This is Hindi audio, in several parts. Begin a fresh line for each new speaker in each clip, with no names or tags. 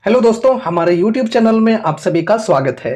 हेलो दोस्तों, हमारे YouTube चैनल में आप सभी का स्वागत है।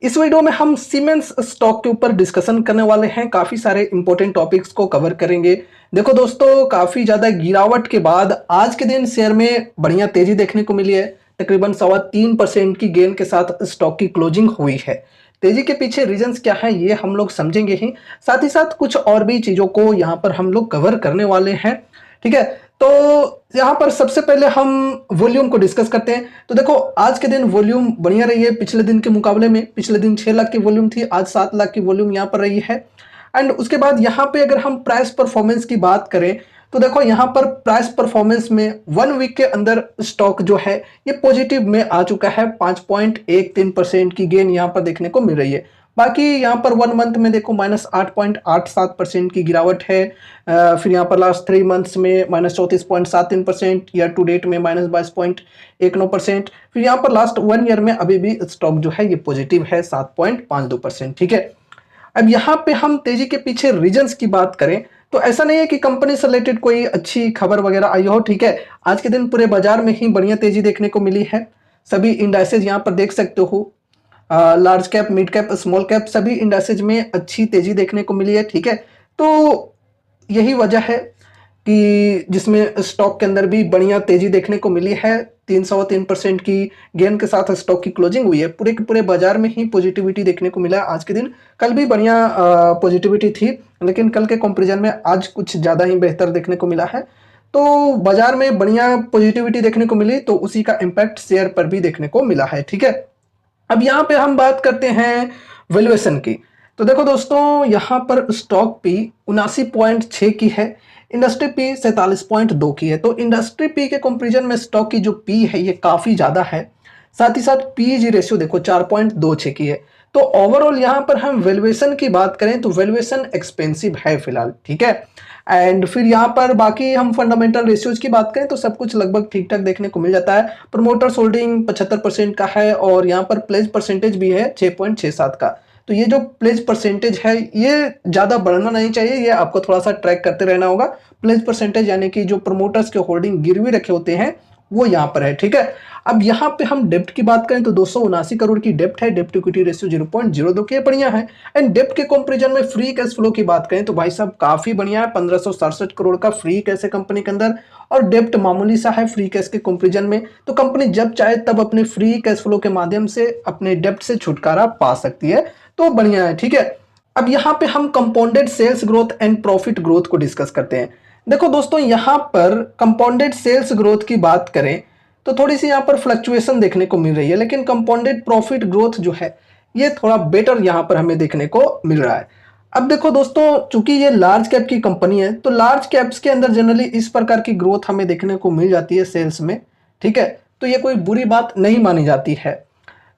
इस वीडियो में हम सीमेंस स्टॉक के ऊपर डिस्कशन करने वाले हैं। काफ़ी सारे इंपॉर्टेंट टॉपिक्स को कवर करेंगे। देखो दोस्तों, काफ़ी ज़्यादा गिरावट के बाद आज के दिन शेयर में बढ़िया तेज़ी देखने को मिली है। तकरीबन 3.25% की गेन के साथ स्टॉक की क्लोजिंग हुई है। तेज़ी के पीछे रीजंस क्या हैं ये हम लोग समझेंगे ही, साथ ही साथ कुछ और भी चीज़ों को यहाँ पर हम लोग कवर करने वाले हैं। ठीक है, तो यहाँ पर सबसे पहले हम वॉल्यूम को डिस्कस करते हैं। तो देखो, आज के दिन वॉल्यूम बढ़िया रही है पिछले दिन के मुकाबले में। पिछले दिन 6 लाख की वॉल्यूम थी, आज 7 लाख की वॉल्यूम यहाँ पर रही है। एंड उसके बाद यहाँ पे अगर हम प्राइस परफॉर्मेंस की बात करें तो देखो, यहाँ पर प्राइस परफॉर्मेंस में 1 वीक के अंदर स्टॉक जो है ये पॉजिटिव में आ चुका है। 5.13% की गेन यहाँ पर देखने को मिल रही है। बाकी यहाँ पर 1 मंथ में देखो -8.87% की गिरावट है। फिर यहाँ पर लास्ट 3 मंथ्स में -34.73%, ईयर टू डेट में -22.19%। फिर यहाँ पर लास्ट 1 ईयर में अभी भी स्टॉक जो है ये पॉजिटिव है 7.52%। ठीक है, अब यहाँ पे हम तेजी के पीछे रीजंस की बात करें तो ऐसा नहीं है कि कंपनी से रिलेटेड कोई अच्छी खबर वगैरह आई हो। ठीक है, आज के दिन पूरे बाजार में ही बढ़िया तेजी देखने को मिली है। सभी इंडाइसेज यहाँ पर देख सकते हो, large cap, mid cap, small cap, सभी इंडाइसेज में अच्छी तेजी देखने को मिली है। ठीक है, तो यही वजह है कि जिसमें स्टॉक के अंदर भी बढ़िया तेजी देखने को मिली है। 303% की गेन के साथ स्टॉक की क्लोजिंग हुई है। पूरे के पूरे बाजार में ही पॉजिटिविटी देखने को मिला है आज के दिन। कल भी बढ़िया पॉजिटिविटी थी, लेकिन कल के कंपैरिजन में आज कुछ ज़्यादा ही बेहतर देखने को मिला है। तो बाजार में बढ़िया पॉजिटिविटी देखने को मिली, तो उसी का इम्पैक्ट शेयर पर भी देखने को मिला है। ठीक है, अब यहाँ पे हम बात करते हैं वैल्यूएशन की। तो देखो दोस्तों, यहाँ पर स्टॉक पी 79.6 की है, इंडस्ट्री पी 47.2 की है। तो इंडस्ट्री पी के कंपैरिजन में स्टॉक की जो पी है ये काफ़ी ज़्यादा है। साथ ही साथ पीजी रेशियो देखो 4.26 की है। तो ओवरऑल यहाँ पर हम वैल्यूएशन की बात करें तो वैल्यूएशन एक्सपेंसिव है फिलहाल। ठीक है, एंड फिर यहाँ पर बाकी हम फंडामेंटल रेशियोज की बात करें तो सब कुछ लगभग ठीक ठाक देखने को मिल जाता है। प्रमोटर्स होल्डिंग 75% का है और यहाँ पर प्लेज परसेंटेज भी है 6.67 का। तो ये जो प्लेज परसेंटेज है ये ज़्यादा बढ़ना नहीं चाहिए, ये आपको थोड़ा सा ट्रैक करते रहना होगा। प्लेज परसेंटेज यानी कि जो प्रमोटर्स के होल्डिंग गिरवी रखे होते हैं वो यहाँ पर है। ठीक है, अब यहाँ पे हम डेप्ट की बात करें तो 279 करोड़ की डेप्ट है। डेप्ट इक्विटी रेशियो 0.02 की बढ़िया है। एंड डेप्ट के कंपैरिजन में फ्री कैश फ्लो की बात करें तो भाई साहब काफी बढ़िया है। 1567 करोड़ का फ्री कैश है कंपनी के अंदर, और डेप्ट मामूली सा है फ्री कैश के कंपैरिजन में। तो कंपनी जब चाहे तब अपने फ्री कैश फ्लो के माध्यम से अपने डेप्ट से छुटकारा पा सकती है, तो बढ़िया है। ठीक है, अब यहाँ पे हम compounded sales growth and profit growth को डिस्कस करते हैं। देखो दोस्तों, यहाँ पर कंपाउंडेड सेल्स ग्रोथ की बात करें तो थोड़ी सी यहाँ पर फ्लक्चुएशन देखने को मिल रही है, लेकिन कंपाउंडेड प्रॉफिट ग्रोथ जो है ये थोड़ा बेटर यहाँ पर हमें देखने को मिल रहा है। अब देखो दोस्तों, चूंकि ये लार्ज कैप की कंपनी है तो लार्ज कैप्स के अंदर जनरली इस प्रकार की ग्रोथ हमें देखने को मिल जाती है सेल्स में। ठीक है, तो ये कोई बुरी बात नहीं मानी जाती है।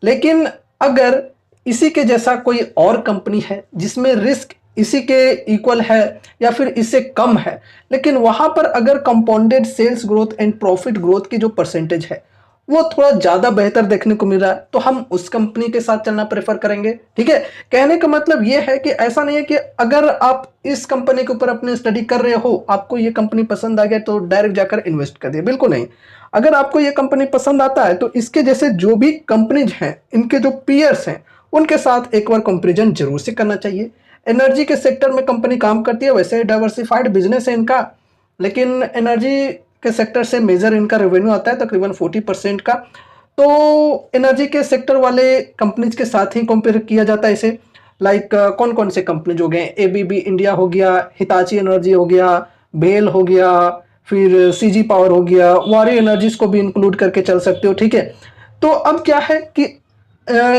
लेकिन अगर इसी के जैसा कोई और कंपनी है जिसमें रिस्क इसी के इक्वल है या फिर इससे कम है, लेकिन वहां पर अगर compounded sales growth and profit growth की जो परसेंटेज है वो थोड़ा ज्यादा बेहतर देखने को मिल रहा है, तो हम उस कंपनी के साथ चलना प्रेफर करेंगे। ठीक है, कहने का मतलब ये है कि ऐसा नहीं है कि अगर आप इस कंपनी के ऊपर अपनी स्टडी कर रहे हो, आपको ये कंपनी पसंद आ गया तो डायरेक्ट जाकर इन्वेस्ट कर दिया, बिल्कुल नहीं। अगर आपको ये कंपनी पसंद आता है तो इसके जैसे जो भी कंपनीज हैं, इनके जो पीयर्स हैं, उनके साथ एक बार कंपेरिजन जरूर से करना चाहिए। एनर्जी के सेक्टर में कंपनी काम करती है, वैसे डाइवर्सिफाइड बिजनेस है इनका, लेकिन एनर्जी के सेक्टर से मेजर इनका रेवेन्यू आता है तकरीबन 40% का। तो एनर्जी के सेक्टर वाले कंपनीज के साथ ही कंपेयर किया जाता है इसे। लाइक कौन कौन से कंपनीज हो गए, एबीबी इंडिया हो गया, हिताची एनर्जी हो गया, बेल हो गया, फिर सीजी पावर हो गया, वारी एनर्जीज को भी इंक्लूड करके चल सकते हो। ठीक है, तो अब क्या है कि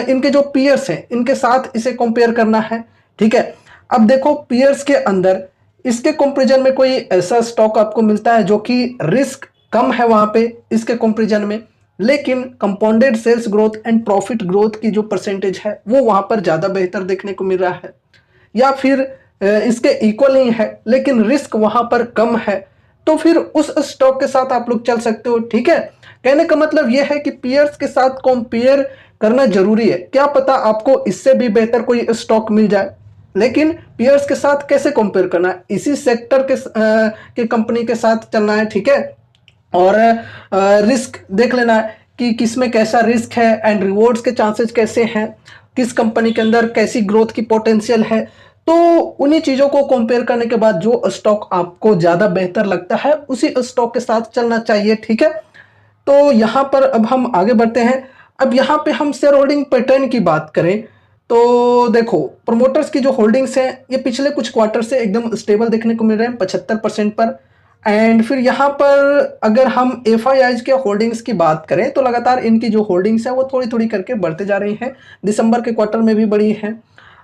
इनके जो पीयर्स हैं इनके साथ इसे कंपेयर करना है। ठीक है, अब देखो पीयर्स के अंदर इसके कंपैरिजन में कोई ऐसा स्टॉक आपको मिलता है जो कि रिस्क कम है वहां पे इसके कंपैरिजन में, लेकिन compounded sales growth and profit growth की जो परसेंटेज है वो वहां पर ज्यादा बेहतर देखने को मिल रहा है, या फिर इसके इक्वल ही है लेकिन रिस्क वहां पर कम है, तो फिर उस स्टॉक के साथ आप लोग चल सकते हो। ठीक है, कहने का मतलब यह है कि पीयर्स के साथ कंपेयर करना जरूरी है। क्या पता आपको इससे भी बेहतर कोई स्टॉक मिल जाए, लेकिन पीयर्स के साथ कैसे कंपेयर करना है, इसी सेक्टर के कंपनी के साथ चलना है। ठीक है, और रिस्क देख लेना है कि किस में कैसा रिस्क है एंड रिवॉर्ड्स के चांसेस कैसे हैं, किस कंपनी के अंदर कैसी ग्रोथ की पोटेंशियल है। तो उन्हीं चीज़ों को कंपेयर करने के बाद जो स्टॉक आपको ज़्यादा बेहतर लगता है उसी स्टॉक के साथ चलना चाहिए, ठीक है। तो यहाँ पर अब हम आगे बढ़ते हैं। अब यहाँ पे हम शेयर होल्डिंग पैटर्न की बात करें तो देखो, प्रमोटर्स की जो होल्डिंग्स हैं ये पिछले कुछ क्वार्टर से एकदम स्टेबल देखने को मिल रहे हैं 75% पर। एंड फिर यहाँ पर अगर हम एफआईआईज के होल्डिंग्स की बात करें तो लगातार इनकी जो होल्डिंग्स है वो थोड़ी थोड़ी करके बढ़ते जा रही हैं। दिसंबर के क्वार्टर में भी बढ़ी है,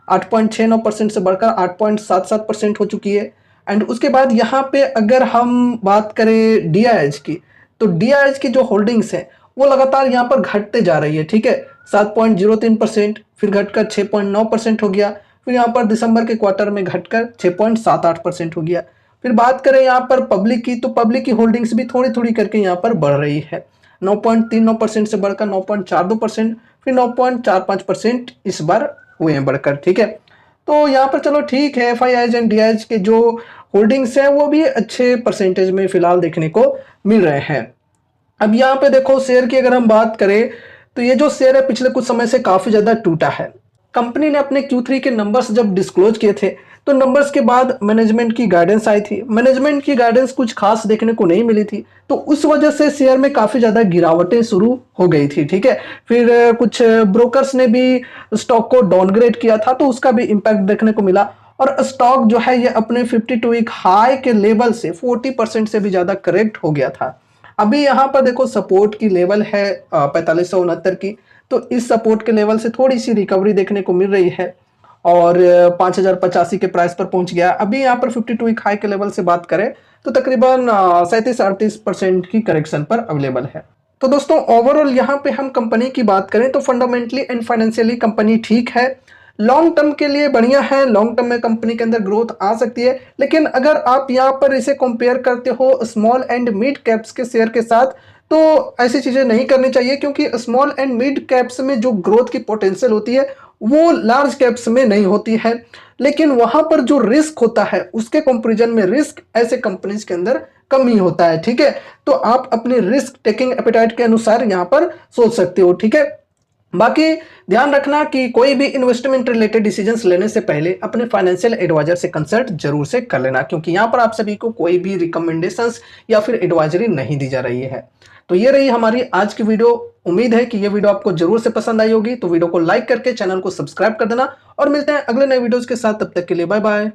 8.69% से बढ़कर 8.77% हो चुकी है। एंड उसके बाद यहाँ पे अगर हम बात करें डीआईएच की, तो डीआईएच की जो होल्डिंग्स है वो लगातार यहाँ पर घटते जा रही है, ठीक है। 7.03%, फिर घटकर 6.9% हो गया, फिर यहाँ पर दिसंबर के क्वार्टर में घटकर 6.78% हो गया। फिर बात करें यहाँ पर पब्लिक की, तो पब्लिक की होल्डिंग्स भी थोड़ी थोड़ी करके यहाँ पर बढ़ रही है, 9.39% से बढ़कर 9.42%, फिर 9.45% इस बार हुए हैं बढ़कर, ठीक है। तो यहाँ पर चलो ठीक है, एफआईआईज एंड डीआईएच के जो होल्डिंग्स हैं वो भी अच्छे परसेंटेज में फिलहाल देखने को मिल रहे हैं। अब यहाँ पे देखो, शेयर की अगर हम बात करें तो ये जो शेयर है पिछले कुछ समय से काफी ज्यादा टूटा है। कंपनी ने अपने Q3 के नंबर्स जब डिस्क्लोज किए थे तो नंबर्स के बाद मैनेजमेंट की गाइडेंस आई थी, मैनेजमेंट की गाइडेंस कुछ खास देखने को नहीं मिली थी, तो उस वजह से शेयर में काफी ज्यादा गिरावटें शुरू हो गई थी, ठीक है। फिर कुछ ब्रोकर्स ने भी स्टॉक को डाउनग्रेड किया था तो उसका भी इंपैक्ट देखने को मिला, और स्टॉक जो है ये अपने 52 वीक हाई के लेवल से 40% से भी ज्यादा करेक्ट हो गया था। अभी यहाँ पर देखो सपोर्ट की लेवल है 4569 की, तो इस सपोर्ट के लेवल से थोड़ी सी रिकवरी देखने को मिल रही है और 5085 के प्राइस पर पहुंच गया। अभी यहाँ पर 52 वीक हाई के लेवल से बात करें तो तकरीबन 37-38% की करेक्शन पर अवेलेबल है। तो दोस्तों ओवरऑल यहाँ पे हम कंपनी की बात करें तो फंडामेंटली एंड फाइनेंशियली कंपनी ठीक है, लॉन्ग टर्म के लिए बढ़िया है, लॉन्ग टर्म में कंपनी के अंदर ग्रोथ आ सकती है। लेकिन अगर आप यहाँ पर इसे कंपेयर करते हो स्मॉल एंड मिड कैप्स के शेयर के साथ तो ऐसी चीजें नहीं करनी चाहिए, क्योंकि स्मॉल एंड मिड कैप्स में जो ग्रोथ की पोटेंशियल होती है वो लार्ज कैप्स में नहीं होती है, लेकिन वहां पर जो रिस्क होता है उसके कंपैरिजन में रिस्क ऐसे कंपनीज के अंदर कम ही होता है, ठीक है। तो आप अपनी रिस्क टेकिंग एपेटाइट के अनुसार यहाँ पर सोच सकते हो, ठीक है। बाकी ध्यान रखना कि कोई भी इन्वेस्टमेंट रिलेटेड डिसीजंस लेने से पहले अपने फाइनेंशियल एडवाइजर से कंसल्ट जरूर से कर लेना, क्योंकि यहाँ पर आप सभी को कोई भी रिकमेंडेशंस या फिर एडवाइजरी नहीं दी जा रही है। तो ये रही हमारी आज की वीडियो। उम्मीद है कि ये वीडियो आपको जरूर से पसंद आई होगी, तो वीडियो को लाइक करके चैनल को सब्सक्राइब कर देना और मिलते हैं अगले नए वीडियोस के साथ। तब तक के लिए बाय बाय।